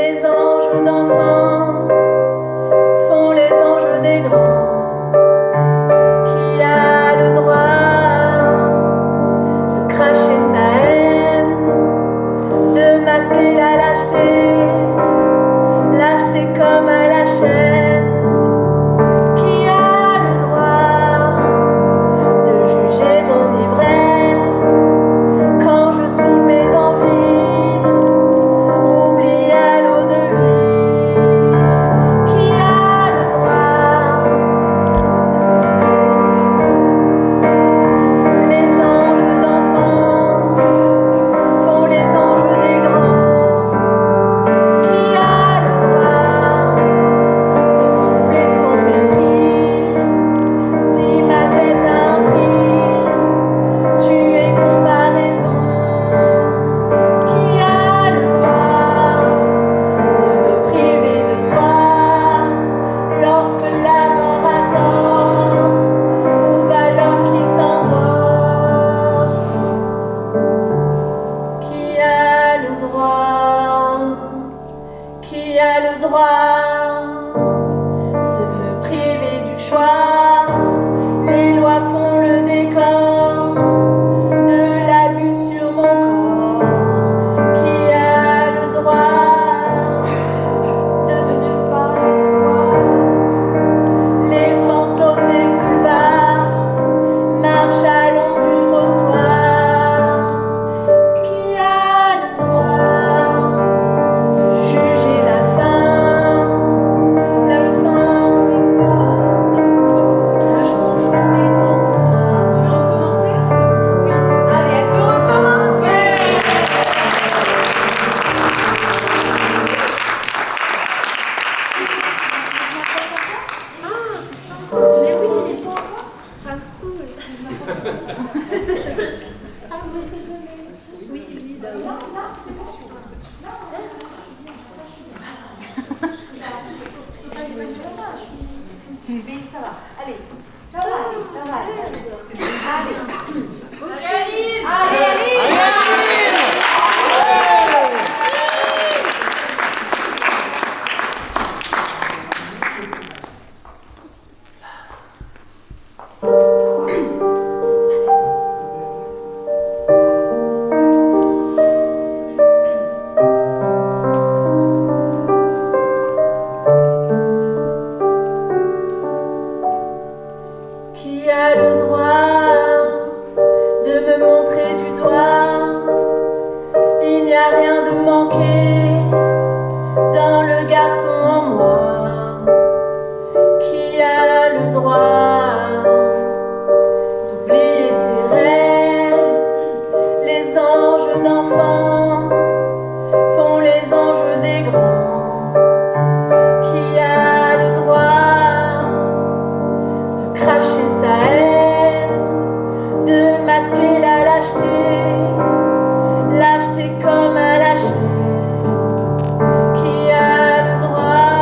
les anges d'enfants font les anges des grands. Qui a le droit de cracher sa haine, de masquer la lâcheté, lâcheté comme à la chaîne? Qui a le droit de juger mon ivresse quand je saoule mes envies, oublie à l'eau de vie? Qui a le droit? Les anges d'enfants font les anges des grands. Qui a le droit de souffler son mépris? Si ma tête a un prix, tu es comparaison. Qui a le droit de me priver de toi lorsque la mort attend? Où va l'homme qui s'endort? Qui a le droit? Qui a le droit de me priver du choix? Les lois font le décor de l'abus sur mon corps. Qui a le droit de ne pas les voir? Les fantômes des boulevards marchent à l'ombre du trottoir. Qui a le droit de juger la fin des quoi? Bonjour des enfants. Tu veux recommencer? Allez, elle veut recommencer. Mais oui, ça me saoule. Ah, mais c'est jamais. Oui, évidemment. Oui, ça va. Allez, ça va aller, ça va aller. Allez. Allez. Qui a le droit de me montrer du doigt? Il n'y a rien de manqué dans le garçon en moi. Qui a le droit d'oublier ses rêves? Les anges d'enfants font les anges des grands. Qui a le droit de cracher sa haine, de masquer la lâcheté, lâcheté comme à la chaîne? Qui a le droit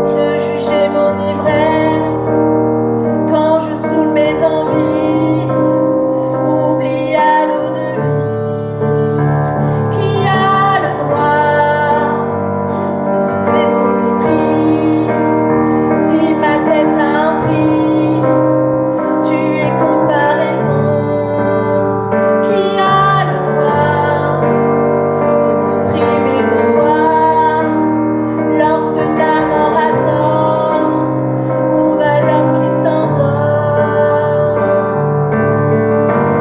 de juger mon ivresse quand je saoule mes envies, oublie à l'eau de vie? Qui a le droit de souffler son mépris? Si ma tête a un prix, tu es comparaison. Qui a le droit de me priver de toi lorsque la mort attend? Où va l'homme qui s'endort?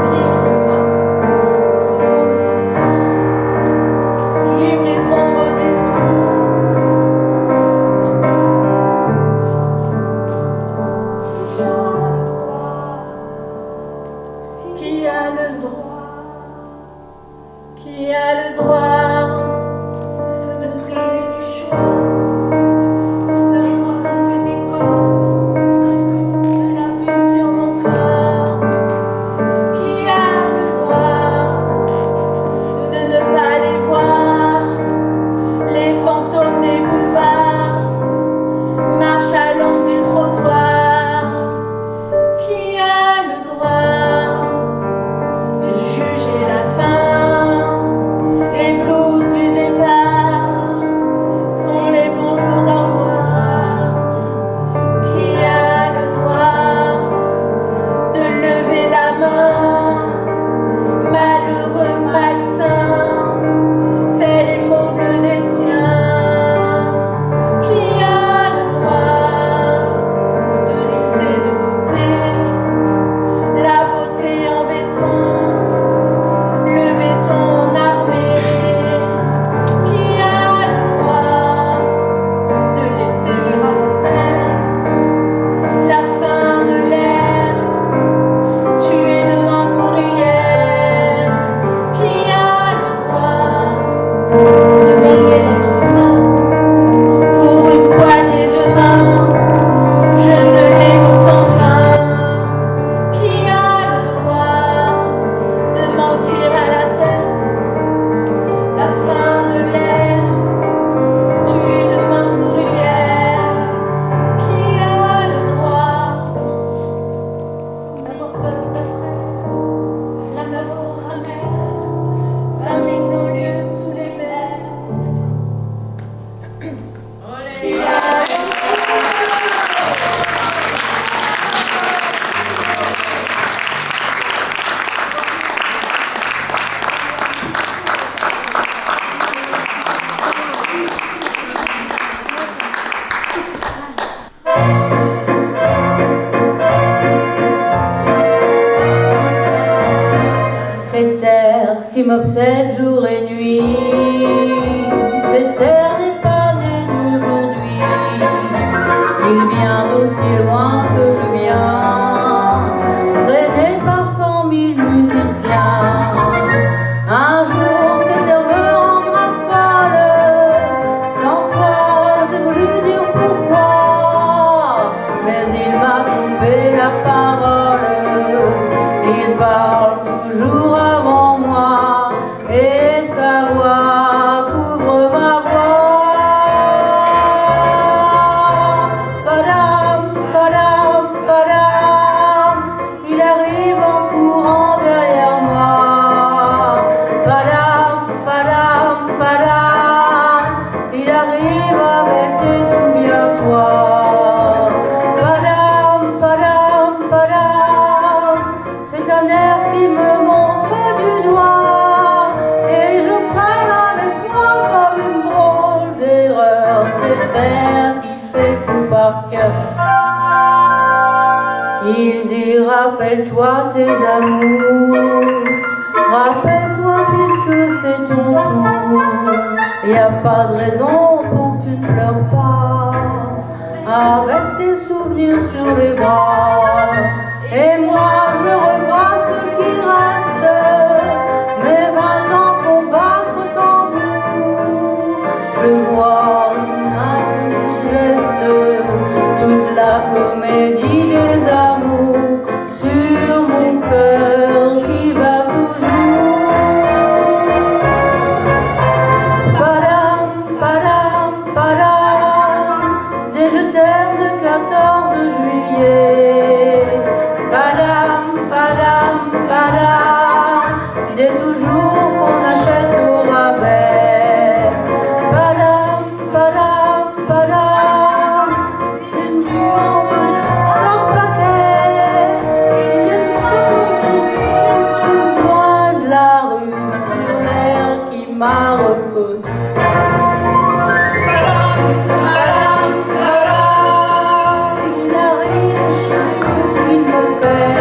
Qui seront de son sang, qui briseront vos discours? Qui a le droit? Qui a le droit de me priver du choix? Le droit font le décor de la vue sur mon corps. Qui a le droit de ne pas les voir? Les fantômes des boulevards marchent à l'ombre du trottoir. Qui a le droit de juger la fin? Les m'obsède jour et nuit. Cette terre n'est pas née d'aujourd'hui. Il vient d'aussi loin que je viens, traîné par 100 000 musiciens. Un jour cette terre me rendra folle. 100 fois j'ai voulu dire pourquoi, mais il m'a coupé la parole. Il parle toujours avant moi et sa voix couvre ma voix. Padam, padam, padam, il arrive en courant derrière moi. Padam, padam, padam, il arrive avec des souviens-toi. Padam, padam, padam, c'est un air qui me montre du doigt et je freine avec moi comme une drôle d'erreur. Cet air qui fait tout par cœur. Il dit rappelle-toi tes amours, rappelle-toi puisque c'est ton tour. Y a pas de raison pour que tu ne pleures pas, avec tes souvenirs sur les bras. Et moi je revois ce qui reste, mes 20 ans font battre tambour. Je vois à tous mes gestes toute la comédie des amours sur mon cœur qui bat toujours. Padam, padam, padam, des je t'aime de 14 juillet. Padam, padam, padam, des toujours qu'on achète au rabais. Padam, padam, padam, c'est du en paquet. Je sens juste au coin de la rue, sur l'air qui m'a reconnu. Padam, padam, il arrive, il me fait.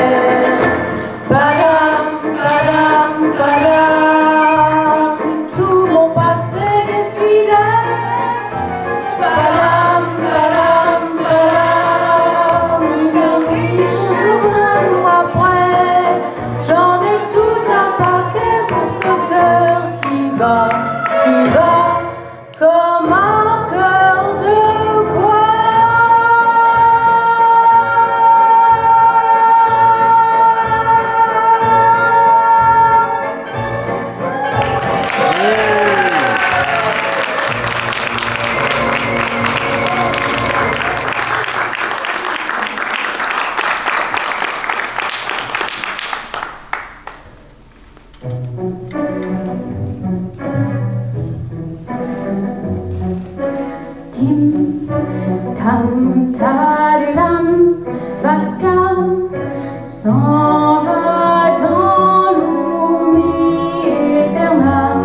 Padam, padam, padam, c'est tout mon passé est fidèle. Padam, padam, padam, il arrive toujours un mois après. J'en ai tout un paquet pour ce cœur qui bat comme un cœur de bois. Tim, tam, tariram, vacarme s'en va dans l'oubli éternel.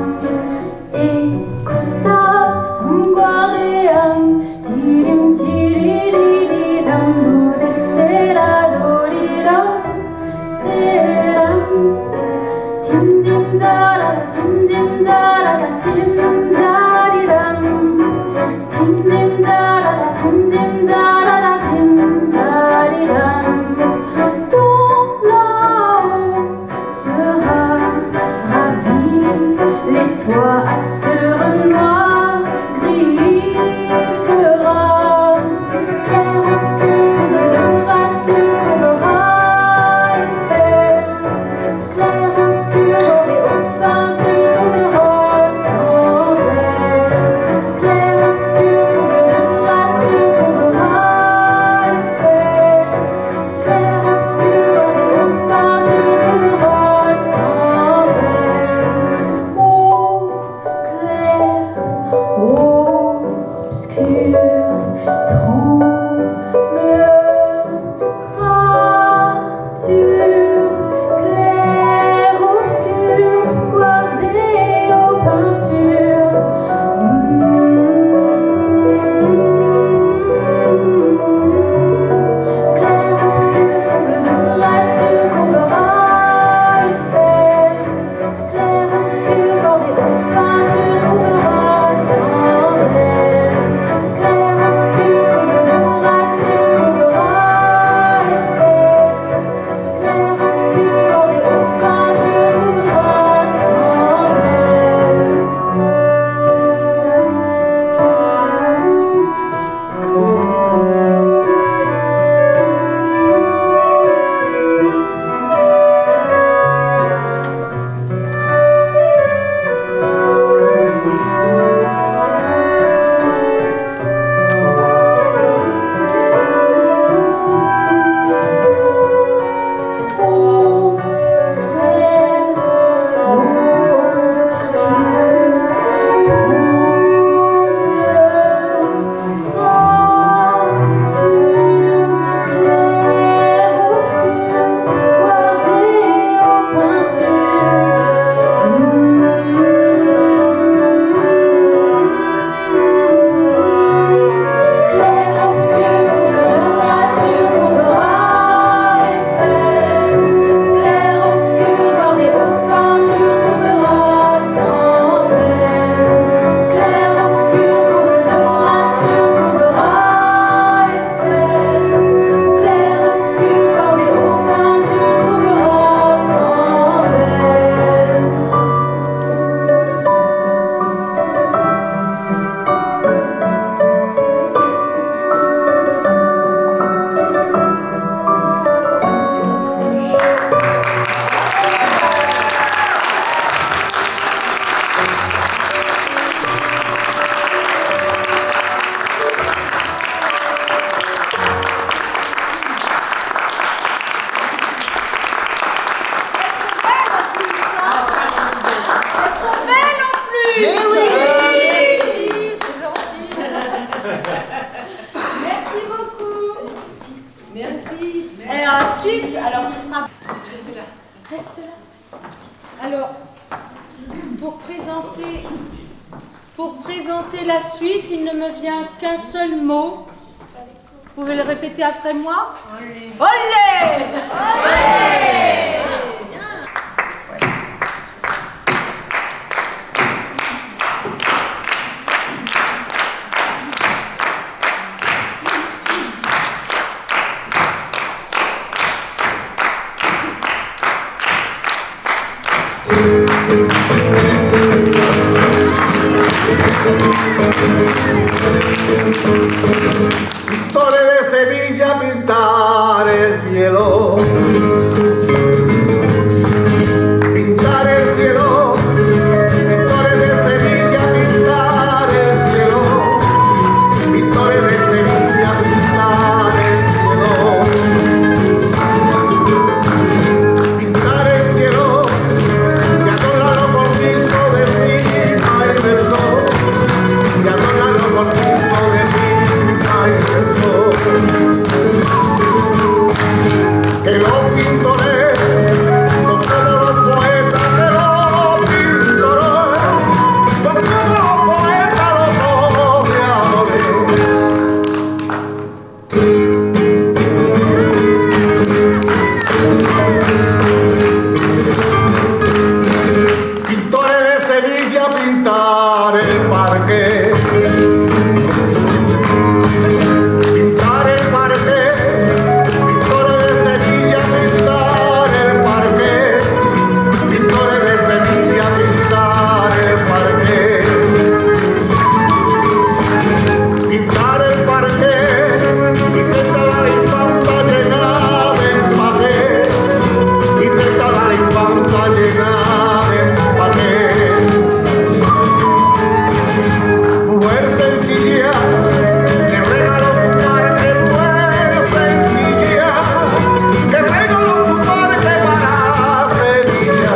Et Gustave, ton guardian, tirim, tiriridam, nous descera doliram, seram. Tim, dim, dara, tim, dim, dara, tim, dariram. Tim dim da da da, tim dim da da da, tim da di dam. Ton là-haut sera ravi, les toits à sur noir gris fera. Clair obscur, tourne tu courbera Eiffel. Clair obscur, et au pain tu tourneras sans elle. Clair obscur, tu courbera Eiffel. Clair obscur, et au pain tu tourneras sans elle. Oh, Pour présenter la suite, il ne me vient qu'un seul mot. Vous pouvez le répéter après moi? Olé! Olé! Olé! Pintores de Sevilla, pintar el cielo. Pintar el cielo. Pintores de Sevilla, pintar el cielo. Pintores de Sevilla, pintar el cielo. Pintar el cielo. Y adorarlo con disco de cima y verso. Y adorarlo con disco de cima y verso. Que los pintores son todos los poetas, que los pintores son todos los poetas, los soñadores. Pintores de Sevilla, pintar el parque. Pintar el parque. Pintores de Sevilla, pintar el parque. Pintores de Sevilla, pintar el parque. Pintar el parque. Y cerca la infanta llena de empaque. Y cerca la infanta llena de empaque. Mujer sencilla, que regalo tu parte, mujer sencilla, que regalo tu parte para Sevilla.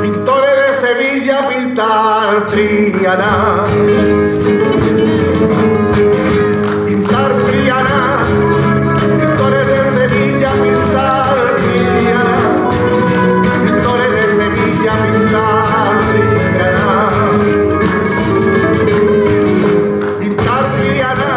Pintores de Sevilla, pintar Triana. Pintar Triana. Pintores de Sevilla, pintar Triana. Pintores de Sevilla, pintar Triana. Pintar Triana.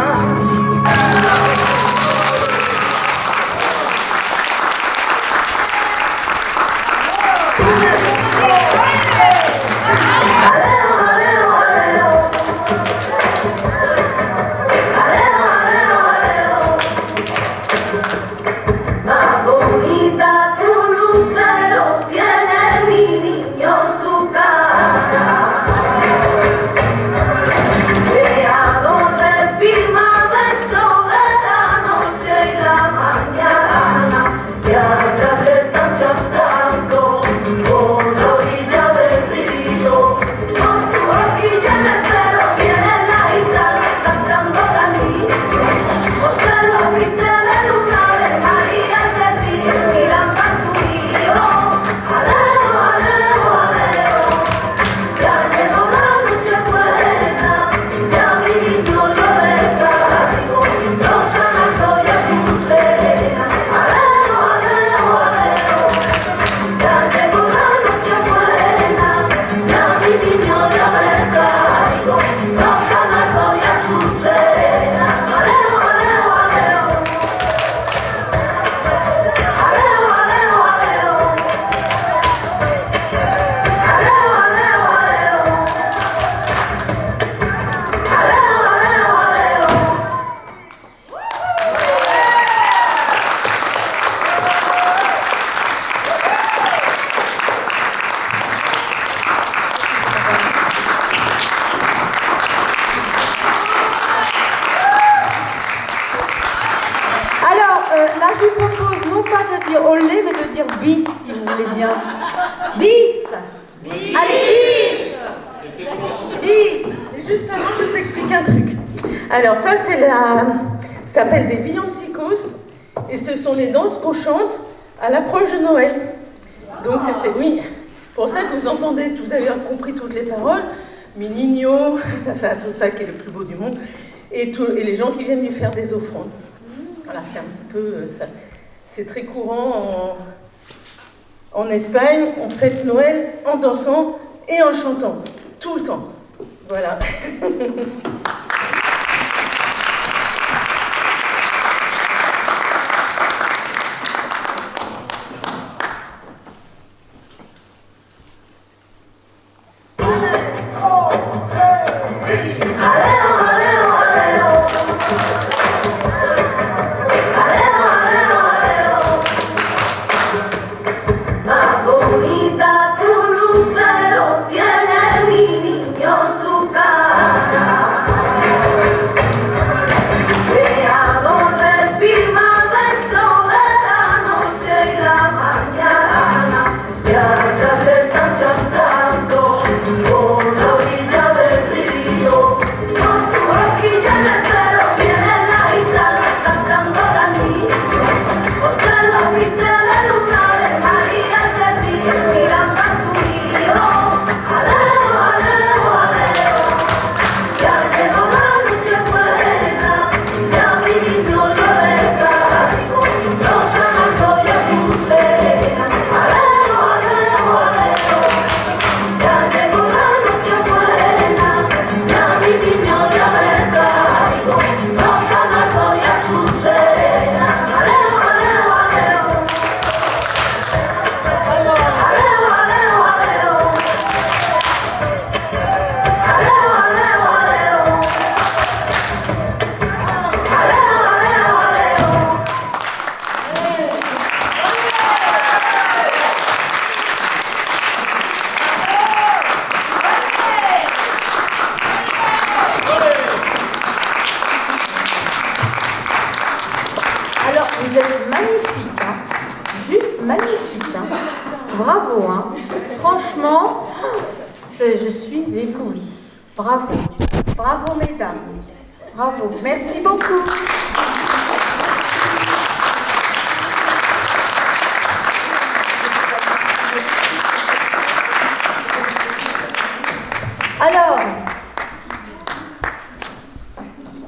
Más bonita que un lucero tiene mi niño su cara. Creador del firmamento de la noche y la mañana, ya se acercan cantando por la orilla del río. Con su horquilla en el pelo viene la guitarra cantando canillo. José lo viste de lunares, María se ríe mirando a su hijo. Aleo, aleo, aleo, ya llegó la noche buena, ya mi niño llora el cálido, los santos y a su cena. Aleo, aleo, aleo, ya llegó la noche buena, ya mi niño llora el cálido, los santos y a su cena. Aleo, aleo, aleo. Aleo, aleo, aleo. Aleo, aleo, aleo. Aleo, aleo, aleo. Alors, là, je vous propose non pas de dire olé, mais de dire bis, si vous voulez bien. Bis. Allez, bis. Bis. Juste avant, je vous explique un truc. Alors, ça s'appelle des villancicos, et ce sont les danses qu'on chante à l'approche de Noël. Donc, c'était, oui, pour ça que vous entendez, vous avez compris toutes les paroles, mi niño, enfin, tout ça qui est le plus beau du monde. et les gens qui viennent lui faire des offrandes. Voilà, c'est un petit peu ça. C'est très courant en Espagne, on fête Noël en dansant et en chantant, tout le temps. Voilà. Bravo, hein. Franchement, je suis éblouie. Bravo. Bravo, mesdames. Bravo. Merci beaucoup. Alors,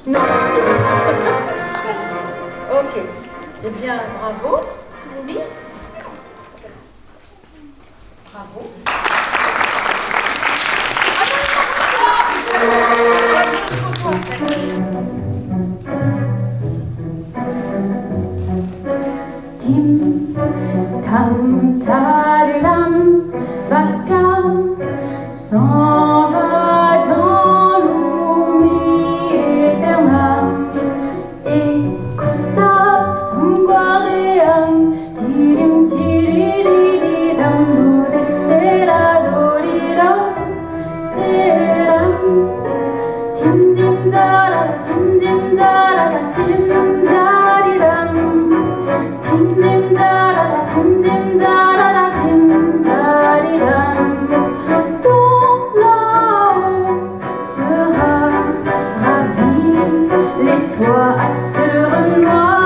non. Ok. Eh bien, bravo. Oui. Bravo. Tim, tam, tariram, vacarme, s'en va dans l'oubli éternel. Et Gustave, ton guardian, tirim, tiririram, nous descera doriram, seram. Tim, dim, dara, tim, dim, dara, tim, dariram. Tim, dim, dara, tim, dim, dara, tim, dariram. Ton là-haut sera ravi, les toits assurent noir.